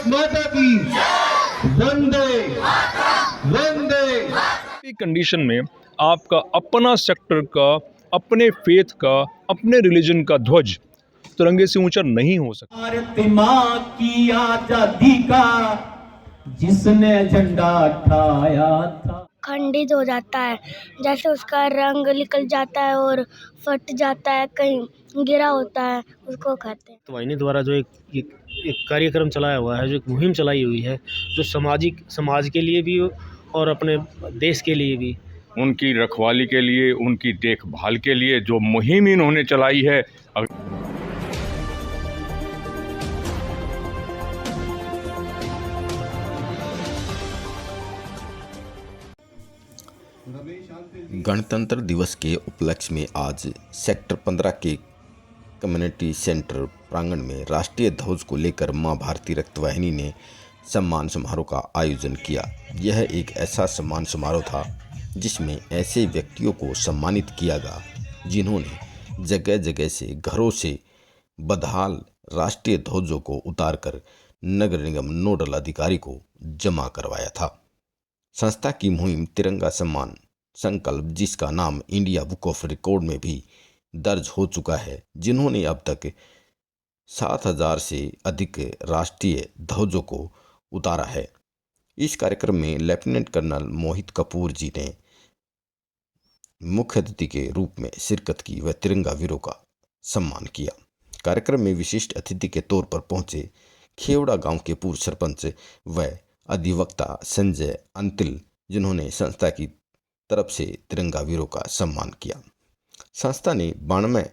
माता की वंदे वंदे। कंडीशन में आपका अपना सेक्टर का, अपने फेथ का, अपने रिलीजन का ध्वज तिरंगे से ऊंचा नहीं हो सकता। भारत माँ की आजादी का जिसने झंडा उठाया था खंडित हो जाता है, जैसे उसका रंग निकल जाता है और फट जाता है, कहीं गिरा होता है, उसको कहते हैं। तो वाहिनी द्वारा जो एक कार्यक्रम चलाया हुआ है, जो एक मुहिम चलाई हुई है, जो समाज के लिए भी और अपने देश के लिए भी, उनकी रखवाली के लिए, उनकी देखभाल के लिए जो मुहिम इन्होंने चलाई है। गणतंत्र दिवस के उपलक्ष्य में आज सेक्टर 15 के कम्युनिटी सेंटर प्रांगण में राष्ट्रीय ध्वज को लेकर मां भारती रक्तवाहिनी ने सम्मान समारोह का आयोजन किया। यह एक ऐसा सम्मान समारोह था जिसमें ऐसे व्यक्तियों को सम्मानित किया गया जिन्होंने जगह जगह से घरों से बदहाल राष्ट्रीय ध्वजों को उतारकर नगर निगम नोडल अधिकारी को जमा करवाया था। संस्था की मुहिम तिरंगा सम्मान संकल्प, जिसका नाम इंडिया बुक ऑफ रिकॉर्ड में भी दर्ज हो चुका है, जिन्होंने अब तक 7,000 से अधिक राष्ट्रीय ध्वजों को उतारा है। इस कार्यक्रम में लेफ्टिनेंट कर्नल मोहित कपूर जी ने मुख्य अतिथि के रूप में शिरकत की व तिरंगा वीरों का सम्मान किया। कार्यक्रम में विशिष्ट अतिथि के तौर पर पहुंचे खेवड़ा गांव के पूर्व सरपंच व अधिवक्ता संजय अंतिल, जिन्होंने संस्था की तरफ से तिरंगा वीरों का सम्मान किया। संस्था ने 92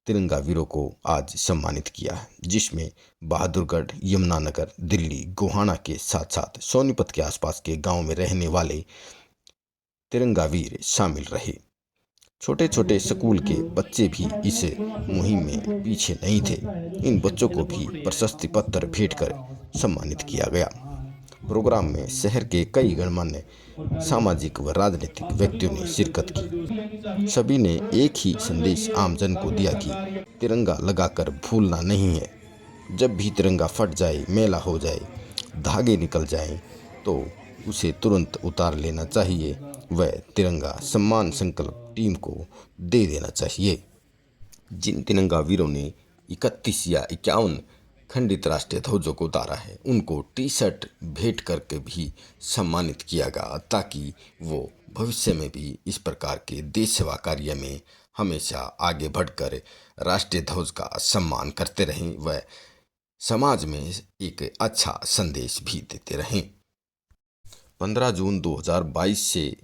तिरंगा वीरों को आज सम्मानित किया है, जिसमें बहादुरगढ़, यमुनानगर, दिल्ली, गोहाना के साथ साथ सोनीपत के आसपास के गांव में रहने वाले तिरंगा वीर शामिल रहे। छोटे छोटे स्कूल के बच्चे भी इस मुहिम में पीछे नहीं थे। इन बच्चों को भी प्रशस्ति पत्र भेंट कर सम्मानित किया गया। प्रोग्राम में शहर के कई गणमान्य सामाजिक व राजनीतिक व्यक्तियों ने शिरकत की। सभी ने एक ही संदेश आमजन को दिया कि तिरंगा लगाकर भूलना नहीं है। जब भी तिरंगा फट जाए, मैला हो जाए, धागे निकल जाएं, तो उसे तुरंत उतार लेना चाहिए व तिरंगा सम्मान संकल्प टीम को दे देना चाहिए। जिन तिरंगा वीरों ने 31 या 51 खंडित राष्ट्रीय ध्वजों को उतारा है, उनको टी शर्ट भेंट करके भी सम्मानित किया गया, ताकि वो भविष्य में भी इस प्रकार के देश सेवा कार्य में हमेशा आगे बढ़कर राष्ट्रीय ध्वज का सम्मान करते रहें व समाज में एक अच्छा संदेश भी देते रहें। 15 जून 2022 से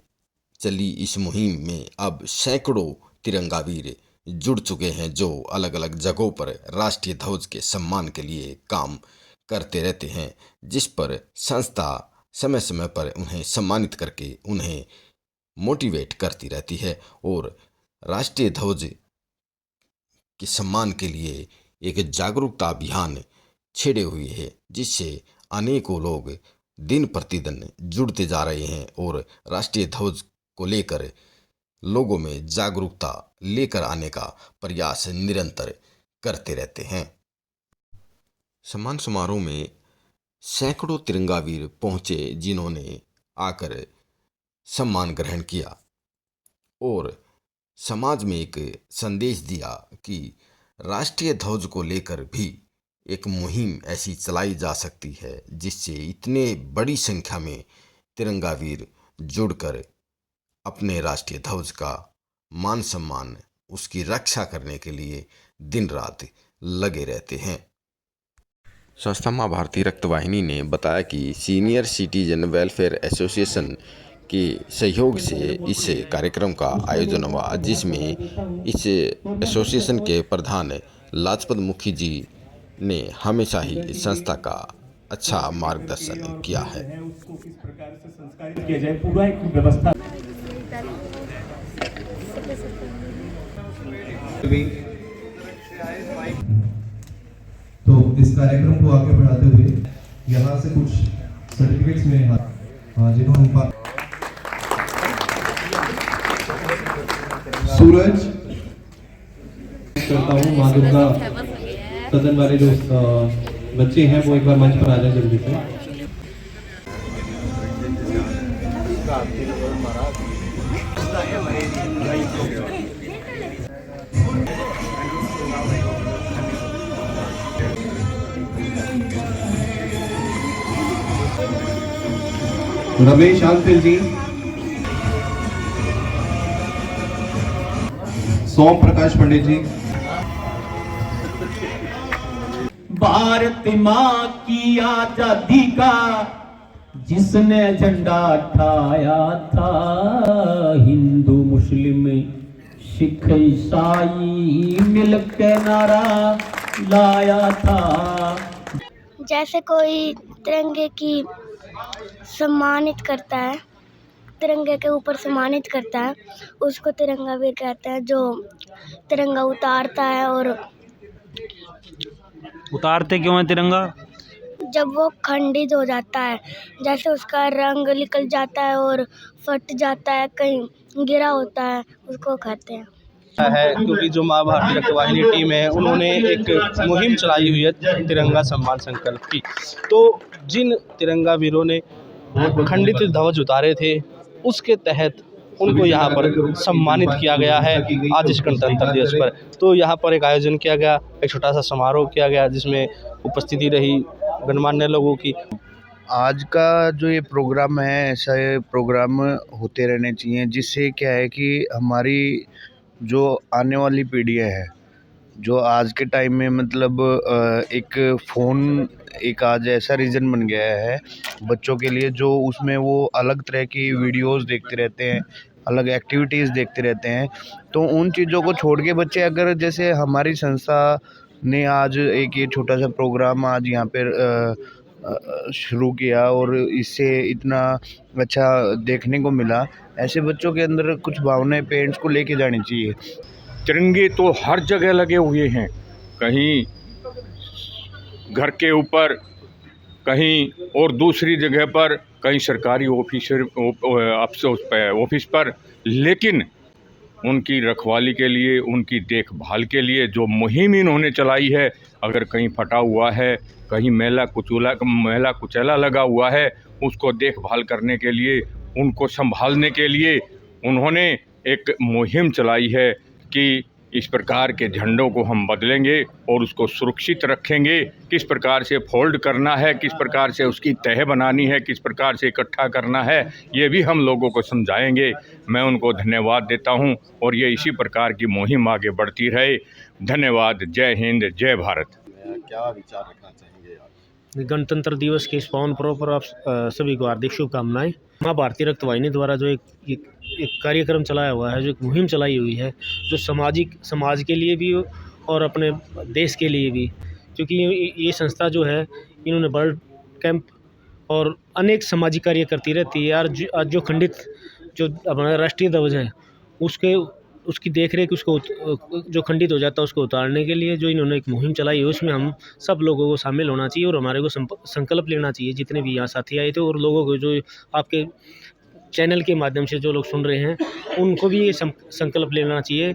चली इस मुहिम में अब सैकड़ों तिरंगा वीर जुड़ चुके हैं, जो अलग अलग जगहों पर राष्ट्रीय ध्वज के सम्मान के लिए काम करते रहते हैं, जिस पर संस्था समय समय पर उन्हें सम्मानित करके उन्हें मोटिवेट करती रहती है और राष्ट्रीय ध्वज के सम्मान के लिए एक जागरूकता अभियान छेड़े हुए है, जिससे अनेकों लोग दिन प्रतिदिन जुड़ते जा रहे हैं और राष्ट्रीय ध्वज को लेकर लोगों में जागरूकता लेकर आने का प्रयास निरंतर करते रहते हैं। सम्मान समारोह में सैकड़ों तिरंगा वीर पहुंचे, जिन्होंने आकर सम्मान ग्रहण किया और समाज में एक संदेश दिया कि राष्ट्रीय ध्वज को लेकर भी एक मुहिम ऐसी चलाई जा सकती है, जिससे इतने बड़ी संख्या में तिरंगा वीर जुड़कर अपने राष्ट्रीय ध्वज का मान सम्मान, उसकी रक्षा करने के लिए दिन रात लगे रहते हैं। संस्था मां भारती रक्तवाहिनी ने बताया कि सीनियर सिटीजन वेलफेयर एसोसिएशन के सहयोग से इस कार्यक्रम का आयोजन हुआ, जिसमें इस एसोसिएशन के प्रधान लाजपत मुखी जी ने हमेशा ही संस्था का अच्छा मार्गदर्शन किया है। उसको किस प्रकार से संस्कारित किया जाए, पूरा एक व्यवस्था। तो इस कार्यक्रम को आगे बढ़ाते हुए यहाँ से कुछ सर्टिफिकेट्स में जिन्होंने सूरज करता हूँ, माँ दुर्गा सदन वाले जो बच्चे हैं वो एक बार मंच पर आ जाए जल्दी से। रमेश आंतिल जी, सोम प्रकाश पंडित जी, भारत माँ की आजादी का जिसने झंडा उठाया था, हिंदू मुस्लिम सिख ईसाई मिलकर नारा लाया था। जैसे कोई तिरंगे की सम्मानित करता है, तिरंगे के ऊपर सम्मानित करता है, उसको तिरंगा वीर कहते हैं। जो तिरंगा उतारता है, और उतारते क्यों है तिरंगा? जब वो खंडित हो जाता है, जैसे उसका रंग निकल जाता है और फट जाता है, कहीं गिरा होता है, उसको कहते हैं। है क्योंकि जो माँ भारती रक्तवाहिनी टीम है उन्होंने एक मुहिम चलाई हुई है तिरंगा सम्मान संकल्प की। तो जिन तिरंगा वीरों ने खंडित ध्वज उतारे थे उसके तहत उनको यहाँ पर सम्मानित किया गया है आज इस गणतंत्र दिवस पर। तो यहाँ पर एक आयोजन किया गया, एक छोटा सा समारोह किया गया जिसमें उपस्थिति रही गणमान्य लोगों की। आज का जो ये प्रोग्राम है, ऐसा ये प्रोग्राम होते रहने चाहिए जिससे क्या है कि हमारी जो आने वाली पीढ़ियाँ हैं, जो आज के टाइम में मतलब एक फ़ोन एक आज ऐसा रीज़न बन गया है बच्चों के लिए, जो उसमें वो अलग तरह की वीडियोस देखते रहते हैं, अलग एक्टिविटीज़ देखते रहते हैं। तो उन चीज़ों को छोड़ के बच्चे अगर जैसे हमारी संस्था ने आज एक ये छोटा सा प्रोग्राम आज यहाँ पर शुरू किया और इससे इतना अच्छा देखने को मिला, ऐसे बच्चों के अंदर कुछ भावनाएं पेरेंट्स को लेके जानी चाहिए। तिरंगे तो हर जगह लगे हुए हैं, कहीं घर के ऊपर, कहीं और दूसरी जगह पर, कहीं सरकारी ऑफिस पर, लेकिन उनकी रखवाली के लिए, उनकी देखभाल के लिए जो मुहिम इन्होंने चलाई है, अगर कहीं फटा हुआ है, कहीं मैला कुचैला लगा हुआ है, उसको देखभाल करने के लिए, उनको संभालने के लिए उन्होंने एक मुहिम चलाई है कि इस प्रकार के झंडों को हम बदलेंगे और उसको सुरक्षित रखेंगे। किस प्रकार से फोल्ड करना है, किस प्रकार से उसकी तह बनानी है, किस प्रकार से इकट्ठा करना है, ये भी हम लोगों को समझाएंगे। मैं उनको धन्यवाद देता हूं और ये इसी प्रकार की मुहिम आगे बढ़ती रहे। धन्यवाद। जय हिंद, जय भारत। क्या विचार रखना चाहेंगे आप? गणतंत्र दिवस के इस पावन पर्व पर आप सभी को हार्दिक शुभकामनाएं। माँ भारती रक्तवाहिनी द्वारा जो एक कार्यक्रम चलाया हुआ है, जो एक मुहिम चलाई हुई है, जो समाज के लिए भी और अपने देश के लिए भी, क्योंकि ये संस्था जो है इन्होंने ब्लड कैंप और अनेक सामाजिक कार्य करती रहती है। आज जो खंडित जो हमारा राष्ट्रीय ध्वज है उसकी देख रेख, उसको जो खंडित हो जाता है उसको उतारने के लिए जो इन्होंने एक मुहिम चलाई है, उसमें हम सब लोगों को शामिल होना चाहिए और हमारे को संकल्प लेना चाहिए। जितने भी यहाँ साथी आए थे और लोगों को जो आपके चैनल के माध्यम से जो लोग सुन रहे हैं, उनको भी ये संकल्प लेना चाहिए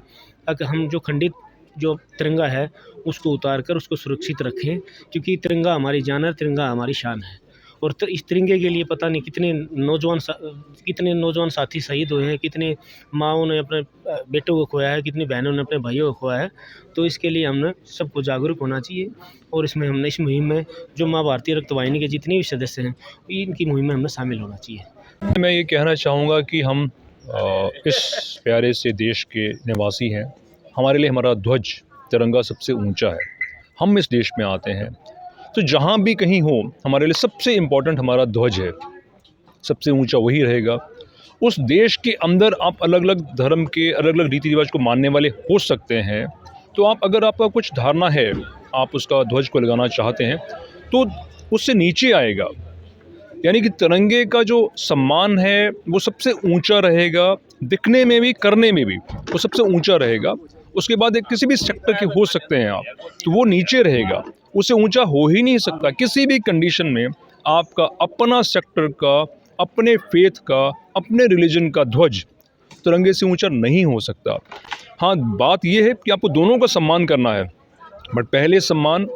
कि हम जो खंडित जो तिरंगा है उसको उतार कर उसको सुरक्षित रखें, क्योंकि तिरंगा हमारी जान है, तिरंगा हमारी शान है। और इस तिरंगे के लिए पता नहीं कितने नौजवान साथी शहीद हुए हैं, कितने माँओं ने अपने बेटों को खोया है, कितनी बहनों ने अपने भाइयों को खोया है। तो इसके लिए हमने सबको जागरूक होना चाहिए और इसमें हमने इस मुहिम में जो माँ भारती रक्तवाहिनी के जितने भी सदस्य हैं इनकी मुहिम में हमें शामिल होना चाहिए। मैं ये कहना चाहूँगा कि हम इस प्यारे से देश के निवासी हैं। हमारे लिए हमारा ध्वज तिरंगा सबसे ऊंचा है। हम इस देश में आते हैं तो जहाँ भी कहीं हो, हमारे लिए सबसे इम्पोर्टेंट हमारा ध्वज है, सबसे ऊंचा वही रहेगा। उस देश के अंदर आप अलग अलग धर्म के अलग अलग रीति रिवाज को मानने वाले हो सकते हैं, तो अगर आपका कुछ धारणा है, आप उसका ध्वज को लगाना चाहते हैं तो उससे नीचे आएगा। यानी कि तिरंगे का जो सम्मान है वो सबसे ऊंचा रहेगा, दिखने में भी करने में भी वो सबसे ऊंचा रहेगा। उसके बाद एक किसी भी सेक्टर के हो सकते हैं आप, तो वो नीचे रहेगा, उससे ऊंचा हो ही नहीं सकता। किसी भी कंडीशन में आपका अपना सेक्टर का, अपने फेथ का, अपने रिलीजन का ध्वज तिरंगे से ऊंचा नहीं हो सकता। हाँ, बात यह है कि आपको दोनों का सम्मान करना है, बट पहले सम्मान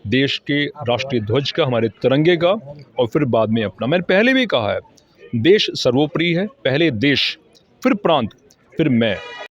देश के राष्ट्रीय ध्वज का, हमारे तिरंगे का, और फिर बाद में अपना। मैंने पहले भी कहा है, देश सर्वोपरि है, पहले देश, फिर प्रांत, फिर मैं।